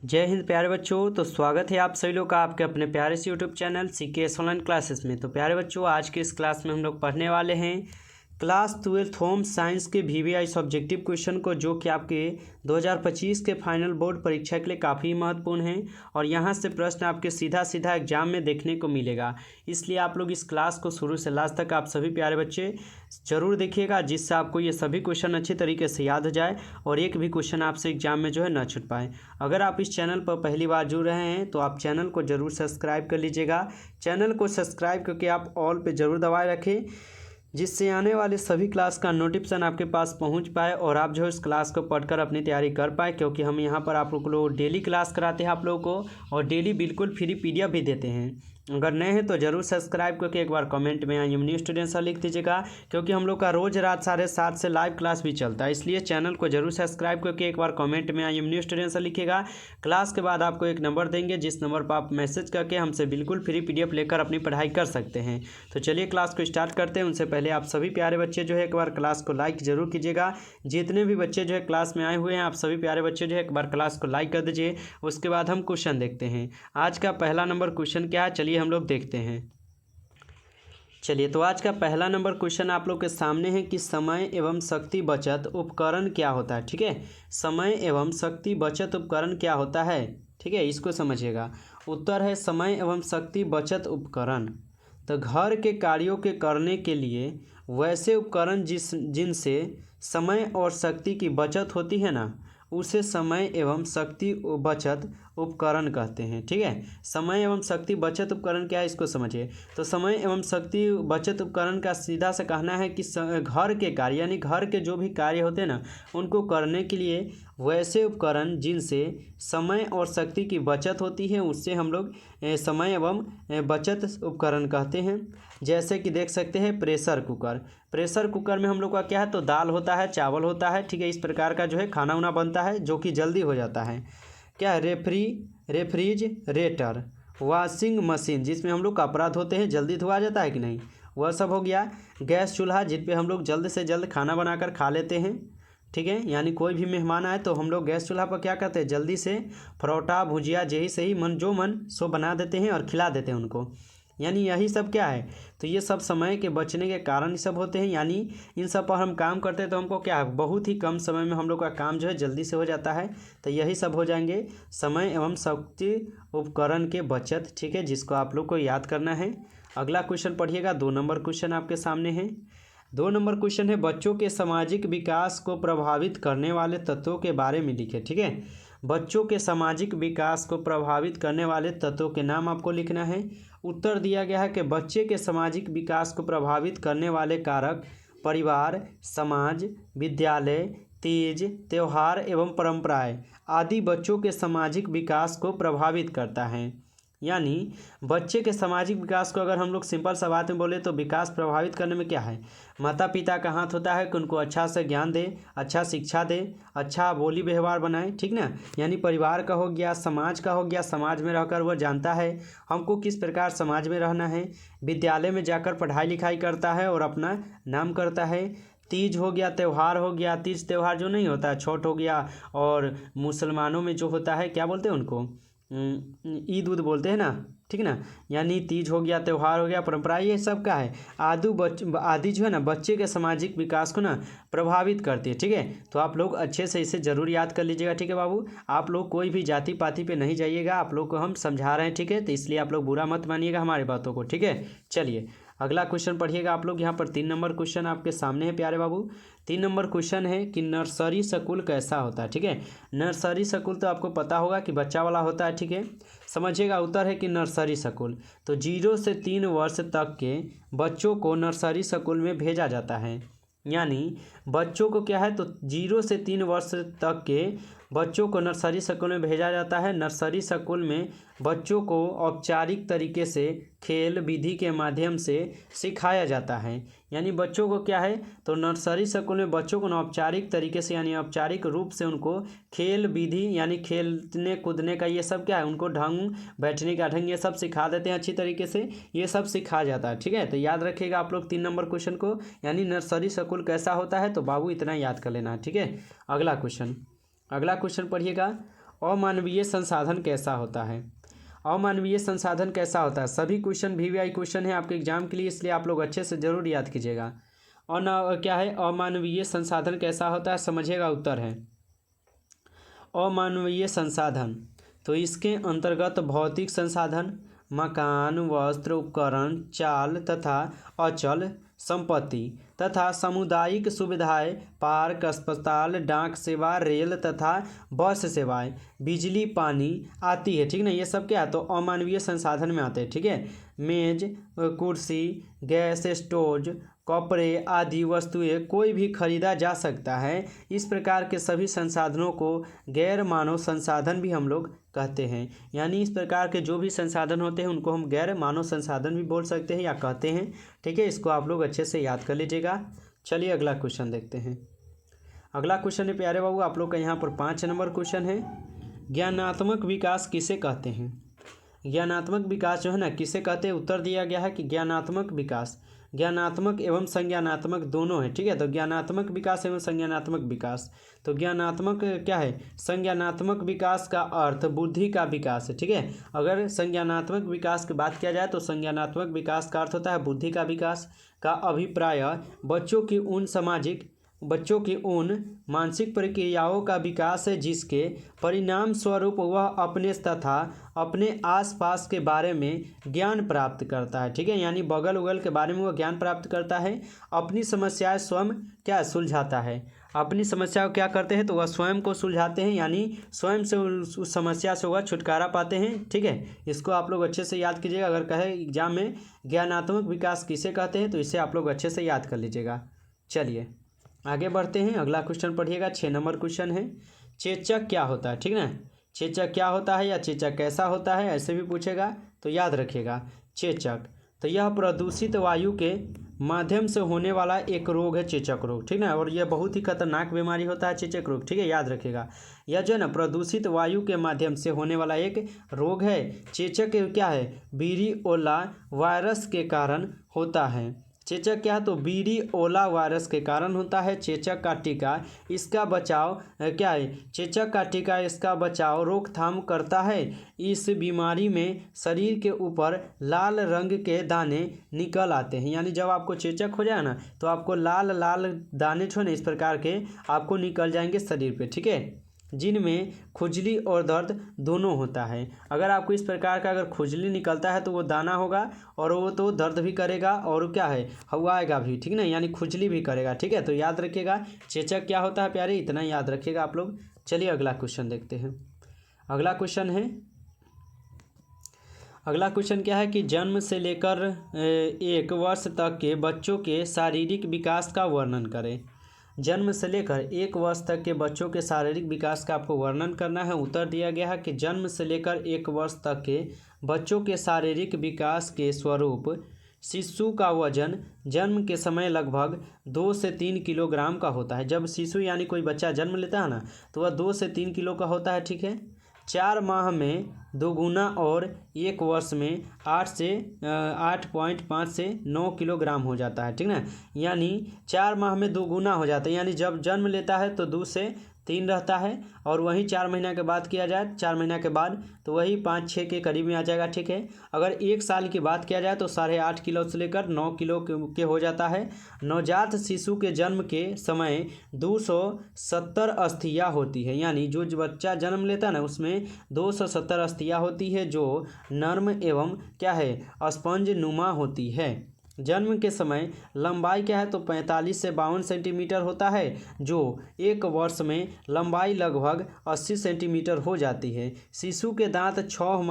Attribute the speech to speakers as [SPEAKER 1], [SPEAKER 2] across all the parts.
[SPEAKER 1] जय हिंद प्यारे बच्चों। तो स्वागत है आप सभी लोग का आपके अपने प्यारे से YouTube channel CKS online classes में। तो प्यारे बच्चों, आज की इस क्लास में हम लोग पढ़ने वाले हैं क्लास 12 होम साइंस के VVI ऑब्जेक्टिव क्वेश्चन को, जो कि आपके 2025 के फाइनल बोर्ड परीक्षा के लिए काफ़ी महत्वपूर्ण है और यहाँ से प्रश्न आपके सीधा सीधा एग्जाम में देखने को मिलेगा। इसलिए आप लोग इस क्लास को शुरू से लास्ट तक आप सभी प्यारे बच्चे ज़रूर देखिएगा, जिससे आपको ये सभी क्वेश्चन अच्छे तरीके से याद हो जाए और एक भी क्वेश्चन आपसे एग्जाम में जो है ना छूट पाए। अगर आप इस चैनल पर पहली बार जुड़ रहे हैं तो आप चैनल को ज़रूर सब्सक्राइब कर लीजिएगा। चैनल को सब्सक्राइब करके आप ऑल पे ज़रूर दबाए रखें, जिससे आने वाले सभी क्लास का नोटिफिकेशन आपके पास पहुंच पाए और आप जो है इस क्लास को पढ़कर अपनी तैयारी कर पाए, क्योंकि हम यहाँ पर आप लोगों को डेली क्लास कराते हैं आप लोगों को और डेली बिल्कुल फ्री PDF भी देते हैं। अगर नए हैं तो ज़रूर सब्सक्राइब करके एक बार कमेंट में I am new student sir लिख दीजिएगा, क्योंकि हम लोग का रोज़ रात 7:30 से लाइव क्लास भी चलता है। इसलिए चैनल को जरूर सब्सक्राइब करके एक बार कमेंट में I am new student sir लिखिएगा। क्लास के बाद आपको एक नंबर देंगे, जिस नंबर पर आप मैसेज करके हमसे बिल्कुल फ्री PDF लेकर अपनी पढ़ाई कर सकते हैं। तो चलिए क्लास को स्टार्ट करते हैं। उनसे पहले आप सभी प्यारे बच्चे जो है एक बार क्लास को लाइक ज़रूर कीजिएगा। जितने भी बच्चे जो है क्लास में आए हुए हैं, आप सभी प्यारे बच्चे जो है एक बार क्लास को लाइक कर दीजिए। उसके बाद हम क्वेश्चन देखते हैं। आज का पहला नंबर क्वेश्चन क्या है, चलिए हम लोग देखते हैं। चलिए, तो आज का पहला नंबर क्वेश्चन आप लोग के सामने है कि समय एवं शक्ति बचत उपकरण क्या होता है। ठीक है, समय एवं शक्ति बचत उपकरण क्या होता है। ठीक है, इसको समझिएगा। उत्तर है समय एवं शक्ति बचत उपकरण। तो घर के कार्यों के करने के लिए वैसे उपकरण जिनसे समय और शक्ति की बचत होती है ना, उसे समय एवं शक्ति बचत उपकरण कहते हैं। ठीक है, समय एवं शक्ति बचत उपकरण क्या है, इसको समझिए। तो समय एवं शक्ति बचत उपकरण का सीधा से कहना है कि घर के कार्य यानी घर के जो भी कार्य होते हैं ना, उनको करने के लिए वैसे उपकरण जिनसे समय और शक्ति की बचत होती है, उससे हम लोग समय एवं बचत उपकरण कहते हैं। जैसे कि देख सकते हैं प्रेशर कुकर। प्रेशर कुकर में हम लोग का क्या है, तो दाल होता है, चावल होता है। ठीक है, इस प्रकार का जो है खाना उना बनता है, जो कि जल्दी हो जाता है। क्या है, रेफ्रिजरेटर। वॉशिंग मशीन, जिसमें हम लोग कपड़ा धोते हैं, जल्दी धोआ जाता है कि नहीं, वह सब हो गया। गैस चूल्हा, जिस पे हम लोग जल्द से जल्द खाना बनाकर खा लेते हैं। ठीक है, यानी कोई भी मेहमान आए तो हम लोग गैस चूल्हा पर क्या करते हैं, जल्दी से परोठा भुजिया यही सही मन सो बना देते हैं और खिला देते हैं उनको। यानी यही सब क्या है, तो ये सब समय के बचने के कारण ही सब होते हैं। यानी इन सब पर हम काम करते हैं तो हमको क्या है, बहुत ही कम समय में हम लोग का काम जो है जल्दी से हो जाता है। तो यही सब हो जाएंगे समय एवं शक्ति उपकरण के बचत। ठीक है, जिसको आप लोग को याद करना है। अगला क्वेश्चन पढ़िएगा। 2 नंबर क्वेश्चन आपके सामने है। 2 नंबर क्वेश्चन है, बच्चों के सामाजिक विकास को प्रभावित करने वाले तत्वों के बारे में लिखे। ठीक है, बच्चों के सामाजिक विकास को प्रभावित करने वाले तत्वों के नाम आपको लिखना है। उत्तर दिया गया है कि बच्चे के सामाजिक विकास को प्रभावित करने वाले कारक परिवार, समाज, विद्यालय, तीज, त्यौहार एवं परंपराएं आदि बच्चों के सामाजिक विकास को प्रभावित करता है। यानी बच्चे के सामाजिक विकास को अगर हम लोग सिंपल सा बात में बोले तो विकास प्रभावित करने में क्या है, माता पिता का हाथ होता है कि उनको अच्छा से ज्ञान दे, अच्छा शिक्षा दे, अच्छा बोली व्यवहार बनाए। ठीक ना, यानी परिवार का हो गया, समाज का हो गया, समाज में रहकर वह जानता है हमको किस प्रकार समाज में रहना है। विद्यालय में जाकर पढ़ाई लिखाई करता है और अपना नाम करता है। तीज हो गया, त्यौहार हो गया, तीज त्यौहार जो नहीं होता है, छठ हो गया, और मुसलमानों में जो होता है क्या बोलते हैं उनको, ईद उद बोलते हैं ना। ठीक ना, यानी तीज हो गया, त्यौहार हो गया, परंपरा, ये सब का है आदि जो है ना बच्चे के सामाजिक विकास को ना प्रभावित करती है। ठीक है, तो आप लोग अच्छे से इसे जरूर याद कर लीजिएगा। ठीक है बाबू, आप लोग कोई भी जाति पाति पे नहीं जाइएगा, आप लोग को हम समझा रहे हैं। ठीक है, तो इसलिए आप लोग बुरा मत मानिएगा हमारी बातों को। ठीक है, चलिए अगला क्वेश्चन पढ़िएगा आप लोग। यहाँ पर 3 नंबर क्वेश्चन आपके सामने है प्यारे बाबू। 3 नंबर क्वेश्चन है कि नर्सरी स्कूल कैसा होता है। ठीक है, नर्सरी स्कूल तो आपको पता होगा कि बच्चा वाला होता है। ठीक है, समझिएगा। उत्तर है कि नर्सरी स्कूल तो 0 से 3 वर्ष तक के बच्चों को नर्सरी स्कूल में भेजा जाता है। यानी बच्चों को क्या है, तो 0 से 3 वर्ष तक के बच्चों को नर्सरी स्कूल में भेजा जाता है। नर्सरी स्कूल में बच्चों को औपचारिक तरीके से खेल विधि के माध्यम से सिखाया जाता है। यानी बच्चों को क्या है, तो नर्सरी स्कूल में बच्चों को औपचारिक तरीके से यानी औपचारिक रूप से उनको खेल विधि यानी खेलने कूदने का ये सब क्या है, उनको ढंग, बैठने का ढंग, ये सब सिखा देते हैं अच्छी तरीके से, ये सब सिखाया जाता है। ठीक है, तो याद रखिएगा आप लोग 3 नंबर क्वेश्चन को, यानी नर्सरी स्कूल कैसा होता है, तो बाबू इतना याद कर लेना है। ठीक है, अगला क्वेश्चन पढ़िएगा। अमानवीय संसाधन कैसा होता है? अमानवीय संसाधन कैसा होता है? सभी क्वेश्चन VVI क्वेश्चन है आपके एग्जाम के लिए, इसलिए आप लोग अच्छे से ज़रूर याद कीजिएगा। और क्या है अमानवीय संसाधन कैसा होता है, समझिएगा। उत्तर है अमानवीय संसाधन, तो इसके अंतर्गत भौतिक संसाधन, मकान, वस्त्र, उपकरण, चाल तथा अचल संपत्ति तथा सामुदायिक सुविधाएं, पार्क, अस्पताल, डाक सेवा, रेल तथा बस सेवाएं, बिजली, पानी आती है। ठीक ना, ये सब क्या है तो अमानवीय संसाधन में आते हैं। ठीक है, मेज, कुर्सी, गैस स्टोव, कपड़े आदि वस्तुएं कोई भी खरीदा जा सकता है। इस प्रकार के सभी संसाधनों को गैर मानव संसाधन भी हम लोग कहते हैं। यानी इस प्रकार के जो भी संसाधन होते हैं उनको हम गैर मानव संसाधन भी बोल सकते हैं या कहते हैं। ठीक है, इसको आप लोग अच्छे से याद कर लीजिएगा। चलिए अगला क्वेश्चन देखते हैं। अगला क्वेश्चन है प्यारे बाबू आप लोग का यहाँ पर 5 नंबर क्वेश्चन है, ज्ञानात्मक विकास किसे कहते हैं? ज्ञानात्मक विकास जो है ना किसे कहते हैं? उत्तर दिया गया है कि ज्ञानात्मक विकास, ज्ञानात्मक एवं संज्ञानात्मक दोनों है। ठीक है, तो ज्ञानात्मक विकास एवं संज्ञानात्मक विकास, तो ज्ञानात्मक क्या है? संज्ञानात्मक विकास का अर्थ बुद्धि का विकास है। ठीक है, अगर संज्ञानात्मक विकास की बात किया जाए तो संज्ञानात्मक विकास का अर्थ होता है बुद्धि का विकास का अभिप्राय बच्चों की उन मानसिक प्रक्रियाओं का विकास है जिसके परिणाम स्वरूप वह अपने तथा अपने आसपास के बारे में ज्ञान प्राप्त करता है। ठीक है, यानी बगल उगल के बारे में वह ज्ञान प्राप्त करता है, अपनी समस्याएं स्वयं क्या सुलझाता है। अपनी समस्या को क्या करते हैं तो वह स्वयं को सुलझाते हैं, यानी स्वयं से उस समस्या से वह छुटकारा पाते हैं। ठीक है, इसको आप लोग अच्छे से याद कीजिएगा। अगर कहे एग्जाम में ज्ञानात्मक विकास किसे कहते हैं तो इसे आप लोग अच्छे से याद कर लीजिएगा। चलिए आगे बढ़ते हैं, अगला क्वेश्चन पढ़िएगा। 6 नंबर क्वेश्चन है, चेचक क्या होता है? ठीक ना, चेचक क्या होता है या चेचक कैसा होता है ऐसे भी पूछेगा, तो याद रखिएगा। चेचक तो यह प्रदूषित वायु के माध्यम से होने वाला एक रोग है, चेचक रोग। ठीक ना, और यह बहुत ही खतरनाक बीमारी होता है चेचक रोग। ठीक है, याद रखिएगा। यह जो है ना प्रदूषित वायु के माध्यम से होने वाला एक रोग है। चेचक क्या है? वीरियोला वायरस के कारण होता है। चेचक क्या है तो वीरियोला वायरस के कारण होता है। चेचक का टीका इसका बचाव क्या है? चेचक का टीका इसका बचाव रोकथाम करता है। इस बीमारी में शरीर के ऊपर लाल रंग के दाने निकल आते हैं, यानी जब आपको चेचक हो जाए ना तो आपको लाल लाल दाने जो है ना इस प्रकार के आपको निकल जाएंगे शरीर पे। ठीक है, जिनमें खुजली और दर्द दोनों होता है। अगर आपको इस प्रकार का अगर खुजली निकलता है तो वो दाना होगा और वो तो दर्द भी करेगा और क्या है हवाएगा भी। ठीक ना, यानी खुजली भी करेगा। ठीक है, तो याद रखिएगा चेचक क्या होता है प्यारे, इतना याद रखिएगा आप लोग। चलिए अगला क्वेश्चन देखते हैं। अगला क्वेश्चन क्या है कि जन्म से लेकर 1 वर्ष तक के बच्चों के शारीरिक विकास का वर्णन करें। जन्म से लेकर 1 वर्ष तक के बच्चों के शारीरिक विकास का आपको वर्णन करना है। उत्तर दिया गया है कि जन्म से लेकर 1 वर्ष तक के बच्चों के शारीरिक विकास के स्वरूप शिशु का वजन जन्म के समय लगभग 2 से 3 किलोग्राम का होता है। जब शिशु यानी कोई बच्चा जन्म लेता है ना तो वह 2 से 3 किलो का होता है। ठीक है, 4 माह में 2 गुना और 1 वर्ष में 8.5 से 9 किलोग्राम हो जाता है। ठीक ना, यानी 4 माह में 2 गुना हो जाता है, यानी जब जन्म लेता है तो 2 से 3 रहता है और वही 4 महीना के बाद किया जाए 4 महीना के बाद तो वही 5-6 के करीब में आ जाएगा। ठीक है, अगर 1 साल की बात किया जाए तो 8.5 किलो से लेकर 9 किलो के हो जाता है। नवजात शिशु के जन्म के समय 270 अस्थियाँ होती है, यानी जो बच्चा जन्म लेता है ना उसमें 270 अस्थियाँ होती है जो नर्म एवं क्या है स्पंज नुमा होती है। जन्म के समय लंबाई क्या है तो 45 से 52 सेंटीमीटर होता है, जो 1 वर्ष में लंबाई लगभग 80 सेंटीमीटर हो जाती है। शिशु के दांत 6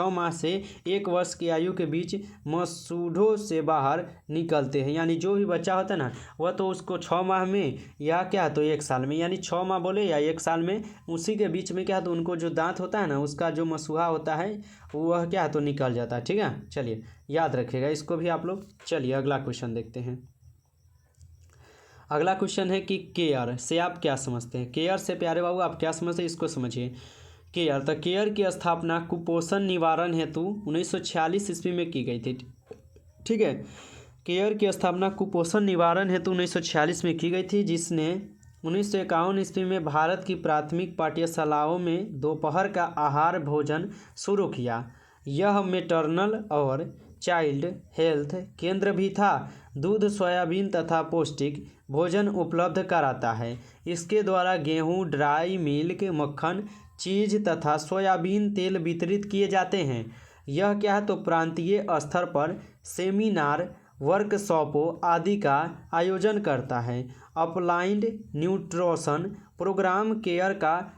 [SPEAKER 1] माह से 1 वर्ष की आयु के बीच मसूढ़ों से बाहर निकलते हैं, यानी जो भी बच्चा होता है ना वह तो उसको 6 माह में या क्या है तो 1 साल में, यानी 6 माह बोले या 1 साल में उसी के बीच में क्या है तो उनको जो दांत होता है ना उसका जो मसूहा होता है वह क्या है तो निकल जाता है। ठीक है, चलिए याद रखिएगा इसको भी आप लोग। चलिए अगला क्वेश्चन देखते हैं। अगला क्वेश्चन है कि केयर से आप क्या समझते हैं? केयर से प्यारे बाबू आप क्या समझते हैं इसको समझिए। केयर तो केयर की स्थापना कुपोषण निवारण हेतु 1946 ईस्वी में की गई थी। ठीक है, केयर की स्थापना कुपोषण निवारण हेतु 1946 में की गई थी, जिसने 1951 ईस्वी में भारत की प्राथमिक पाठ्यशालाओं में दोपहर का आहार भोजन शुरू किया। यह मैटरनल और चाइल्ड हेल्थ केंद्र भी था। दूध, सोयाबीन तथा पौष्टिक भोजन उपलब्ध कराता है। इसके द्वारा गेहूं, ड्राई मिल्क, मक्खन, चीज़ तथा सोयाबीन तेल वितरित किए जाते हैं। यह क्या है तो प्रांतीय स्तर पर सेमिनार, वर्कशॉपों आदि का आयोजन करता है। अप्लाइड न्यूट्रिशन प्रोग्राम केयर का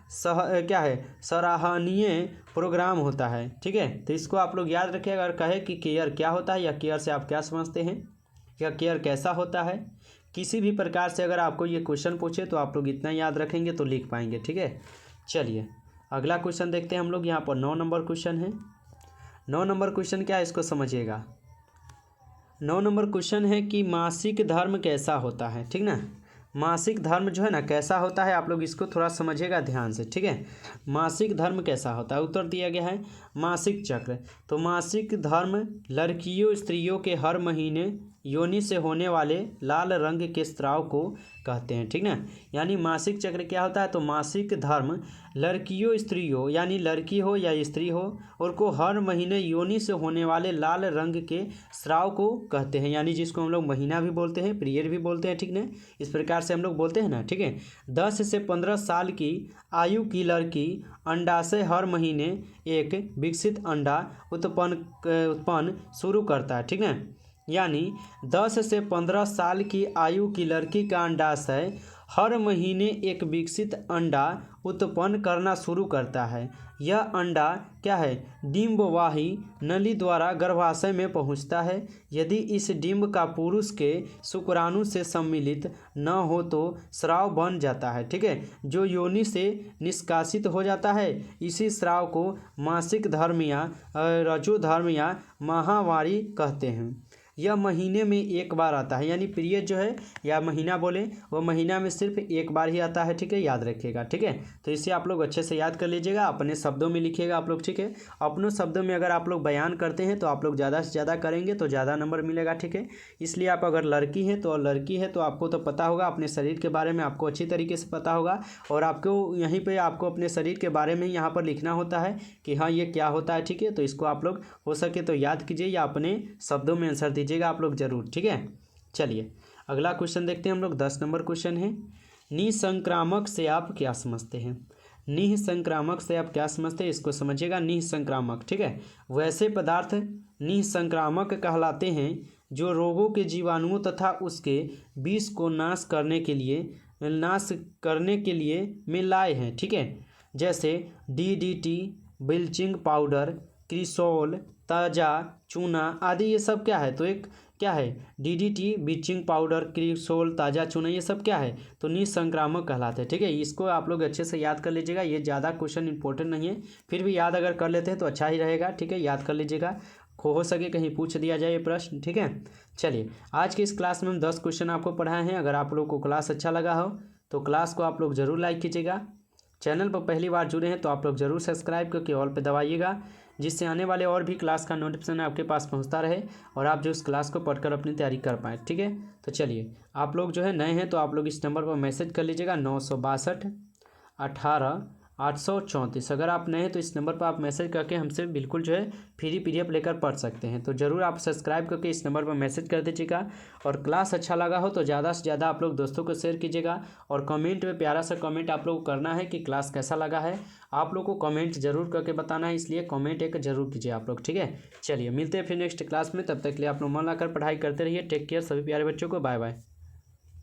[SPEAKER 1] सराहनीय प्रोग्राम होता है। ठीक है, तो इसको आप लोग याद रखिएगा। अगर कहे कि केयर क्या होता है या केयर से आप क्या समझते हैं या केयर कैसा होता है, किसी भी प्रकार से अगर आपको ये क्वेश्चन पूछे तो आप लोग इतना याद रखेंगे तो लिख पाएंगे। ठीक है, चलिए अगला क्वेश्चन देखते हैं हम लोग। यहाँ पर 9 नंबर क्वेश्चन है। 9 नंबर क्वेश्चन क्या है इसको समझिएगा। 9 नंबर क्वेश्चन है कि मासिक धर्म कैसा होता है। ठीक ना, मासिक धर्म जो है ना कैसा होता है, आप लोग इसको थोड़ा समझिएगा ध्यान से। ठीक है, मासिक धर्म कैसा होता है, उत्तर दिया गया है मासिक चक्र। तो मासिक धर्म लड़कियों स्त्रियों के हर महीने योनि से होने वाले लाल रंग के स्राव को कहते हैं। ठीक ना, यानी मासिक चक्र क्या होता है तो मासिक धर्म लड़कियों स्त्रियों यानी लड़की हो या स्त्री हो और को हर महीने योनि से होने वाले लाल रंग के स्राव को कहते हैं, यानी जिसको हम लोग महीना भी बोलते हैं, पीरियड भी बोलते हैं। ठीक ना, इस प्रकार से हम लोग बोलते हैं ना। ठीक है, 10 से 15 साल की आयु की लड़की अंडाशय हर महीने एक विकसित अंडा उत्पन्न शुरू करता है। ठीक ना, यानी 10 से 15 साल की आयु की लड़की का अंडाशय हर महीने एक विकसित अंडा उत्पन्न करना शुरू करता है। यह अंडा क्या है डिंबवाही नली द्वारा गर्भाशय में पहुंचता है। यदि इस डिंब का पुरुष के शुक्राणु से सम्मिलित न हो तो स्राव बन जाता है। ठीक है, जो योनि से निष्कासित हो जाता है। इसी स्राव को मासिक धर्म या रजोधर्म या माहवारी कहते हैं। यह महीने में एक बार आता है, यानी पीरियड जो है या महीना बोले वो महीना में सिर्फ एक बार ही आता है। ठीक है, याद रखिएगा। ठीक है, तो इसे आप लोग अच्छे से याद कर लीजिएगा, अपने शब्दों में लिखिएगा आप लोग। ठीक है, अपनों शब्दों में अगर आप लोग बयान करते हैं तो आप लोग ज़्यादा से ज़्यादा करेंगे तो ज़्यादा नंबर मिलेगा। ठीक है, इसलिए आप अगर लड़की है तो आपको तो पता होगा, अपने शरीर के बारे में आपको अच्छी तरीके से पता होगा और आपको यहीं पर आपको अपने शरीर के बारे में यहाँ पर लिखना होता है कि हाँ ये क्या होता है। ठीक है, तो इसको आप लोग हो सके तो याद कीजिए या अपने शब्दों में आंसर दीजिएगा आप लोग जरूर। ठीक है, चलिए अगला क्वेश्चन देखते हैं हम लोग। 10 नंबर क्वेश्चन है, निसंक्रामक से आप क्या समझते हैं। निसंक्रामक से आप क्या समझते हैं इसको समझिएगा। निसंक्रामक, ठीक है, वैसे पदार्थ निसंक्रामक कहलाते हैं जो रोगों के जीवाणुओं तथा उसके विष को नाश करने के लिए में लाए हैं। ठीक है, जैसे DDT, ब्लीचिंग पाउडर, क्रिसोल, ताज़ा चूना आदि। ये सब क्या है तो एक क्या है DDT, ब्लीचिंग पाउडर, क्रिसोल, ताज़ा चूना, ये सब क्या है तो निसंक्रामक कहलाते हैं। ठीक है, इसको आप लोग अच्छे से याद कर लीजिएगा। ये ज़्यादा क्वेश्चन इंपॉर्टेंट नहीं है, फिर भी याद अगर कर लेते हैं तो अच्छा ही रहेगा। ठीक है, याद कर लीजिएगा, हो सके कहीं पूछ दिया जाए ये प्रश्न। ठीक है, चलिए आज की इस क्लास में हम 10 क्वेश्चन आपको पढ़ाए हैं। अगर आप लोग को क्लास अच्छा लगा हो तो क्लास को आप लोग ज़रूर लाइक कीजिएगा। चैनल पर पहली बार जुड़े हैं तो आप लोग ज़रूर सब्सक्राइब करके ऑल पे दबाइएगा, जिससे आने वाले और भी क्लास का नोटिफिकेशन आपके पास पहुंचता रहे और आप जो उस क्लास को पढ़कर अपनी तैयारी कर पाएँ। ठीक है, तो चलिए आप लोग जो है नए हैं तो आप लोग इस नंबर पर मैसेज कर लीजिएगा 962 18 834। अगर आप नए हैं तो इस नंबर पर आप मैसेज करके हमसे बिल्कुल जो है फ्री PDF लेकर पढ़ सकते हैं। तो ज़रूर आप सब्सक्राइब करके इस नंबर पर मैसेज कर दीजिएगा और क्लास अच्छा लगा हो तो ज़्यादा से ज़्यादा आप लोग दोस्तों को शेयर कीजिएगा और कमेंट में प्यारा सा कमेंट आप लोग को करना है कि क्लास कैसा लगा है। आप लोग को कमेंट जरूर करके बताना है, इसलिए कमेंट एक जरूर कीजिए आप लोग। ठीक है, चलिए मिलते हैं फिर नेक्स्ट क्लास में, तब तक के लिए आप लोग मन लगाकर पढ़ाई करते रहिए। टेक केयर सभी प्यारे बच्चों को, बाय बाय।